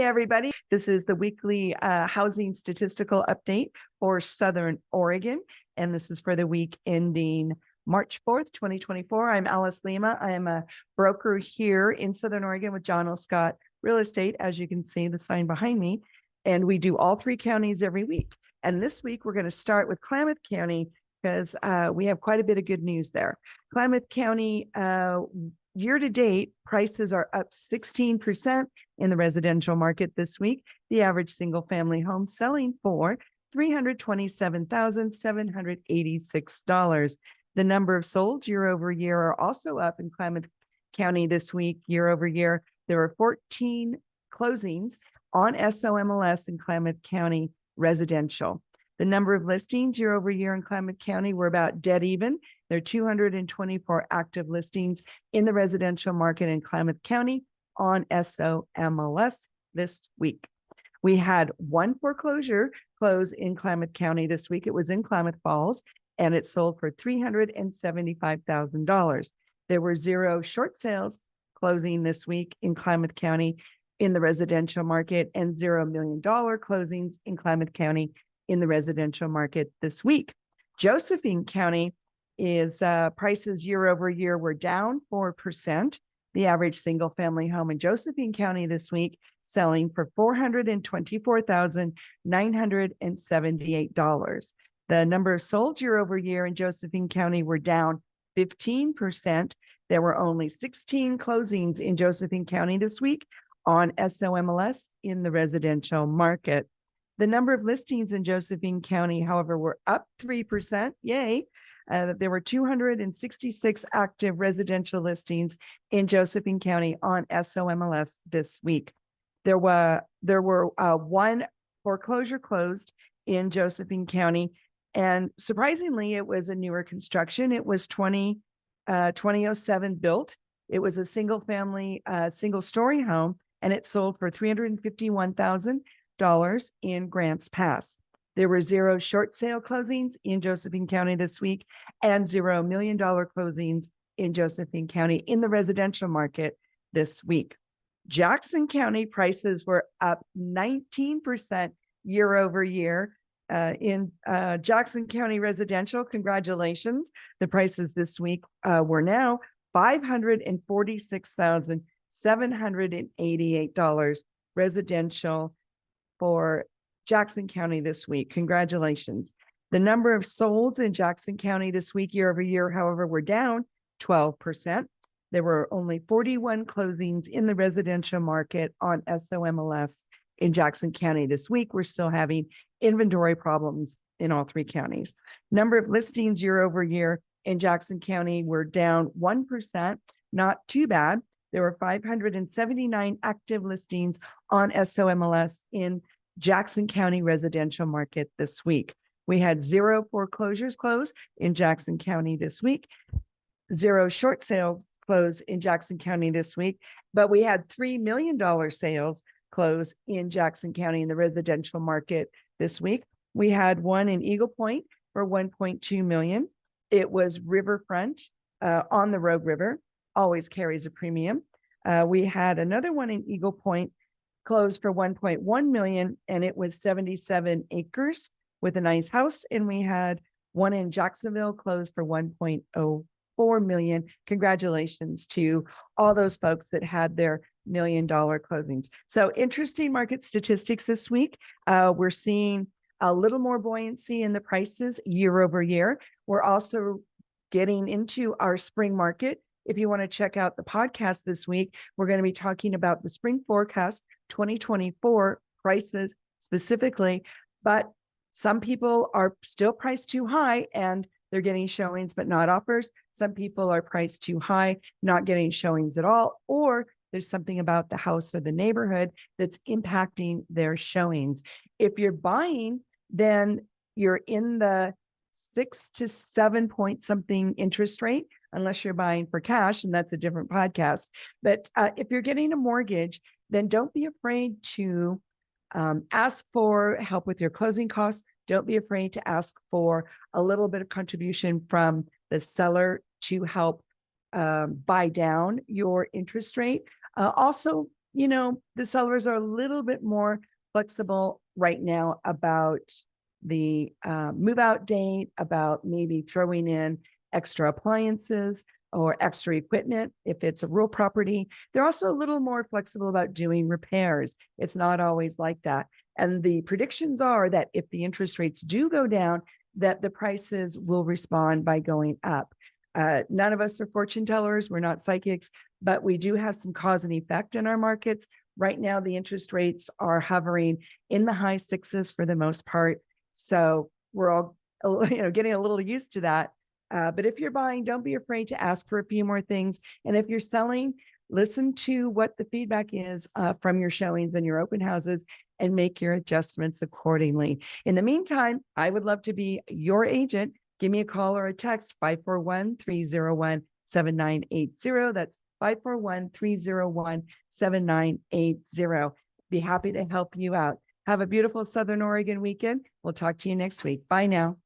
everybody. This is the weekly housing statistical update for Southern Oregon, and this is for the week ending March 4th, 2024. I'm Alice Lema. I am a broker here in Southern Oregon with John L. Scott Real Estate, as you can see the sign behind me, and we do all three counties every week. And this week, we're going to start with Clouth County because we have quite a bit of good news there. Clouth County, year-to-date, prices are up 16% in the residential market this week. The average single-family home selling for $327,786. The number of sold year over year are also up in Clouth County this week. Year over year, there were 14 closings on SOMLS in Clouth County residential. The number of listings year over year in Clouth County were about dead even. There are 224 active listings in the residential market in Clouth County on SOMLS this week. We had one foreclosure close in Clouth County this week. It was in Klamath Falls, and it sold for $375,000. There were 0 short sales closing this week in Clouth County in the residential market and $0 million closings in Clouth County in the residential market this week. Josephine County is prices year over year were down 4%. The average single family home in Josephine County this week selling for $424,978. The number of sold year over year in Josephine County were down 15%. There were only 16 closings in Josephine County this week on SOMLS in the residential market. The number of listings in Josephine County, however, were up 3%. Yay. There were 266 active residential listings in Josephine County on SOMLS this week. There were one foreclosure closed in Josephine County, and surprisingly, it was a newer construction. It was 2007 built. It was a single family, single story home, and it sold for $351,000 in Grants Pass. There were 0 short sale closings in Josephine County this week and $0 million closings in Josephine County in the residential market this week. Jackson County prices were up 19% year over year. In Jackson County residential, congratulations. The prices this week were now $546,788 residential for Jackson County this week. Congratulations. The number of solds in Jackson County this week year over year, however, were down 12%. There were only 41 closings in the residential market on SOMLS in Jackson County this week. We're still having inventory problems in all three counties. Number of listings year over year in Jackson County were down 1%, not too bad. There were 579 active listings on SOMLS in Jackson County residential market this week. We had 0 foreclosures close in Jackson County this week, 0 short sales close in Jackson County this week, but we had $3 million sales close in Jackson County in the residential market this week. We had one in Eagle Point for $1.2 million. It was riverfront on the Rogue River, always carries a premium. We had another one in Eagle Point closed for $1.1 million, and it was 77 acres with a nice house. And we had one in Jacksonville closed for $1.04 million. Congratulations to all those folks that had their $1 million closings. So interesting market statistics this week. We're seeing a little more buoyancy in the prices year over year. We're also getting into our spring market. If you want to check out the podcast this week, we're going to be talking about the spring forecast 2024 prices specifically, but some people are still priced too high and they're getting showings, but not offers. Some people are priced too high, not getting showings at all, or there's something about the house or the neighborhood that's impacting their showings. If you're buying, then you're in the 6 to 7 point something interest rate, unless you're buying for cash, and that's a different podcast. But if you're getting a mortgage, then don't be afraid to ask for help with your closing costs. Don't be afraid to ask for a little bit of contribution from the seller to help buy down your interest rate. Also, the sellers are a little bit more flexible right now about the move out date, about maybe throwing in extra appliances or extra equipment if it's a rural property. They're also a little more flexible about doing repairs. It's not always like that. And the predictions are that if the interest rates do go down, that the prices will respond by going up. None of us are fortune tellers. We're not psychics, but we do have some cause and effect in our markets. Right now, the interest rates are hovering in the high sixes for the most part. So we're all, getting a little used to that. But if you're buying, don't be afraid to ask for a few more things. And if you're selling, listen to what the feedback is from your showings and your open houses and make your adjustments accordingly. In the meantime, I would love to be your agent. Give me a call or a text, 541-301-7980. That's 541-301-7980. Be happy to help you out. Have a beautiful Southern Oregon weekend. We'll talk to you next week. Bye now.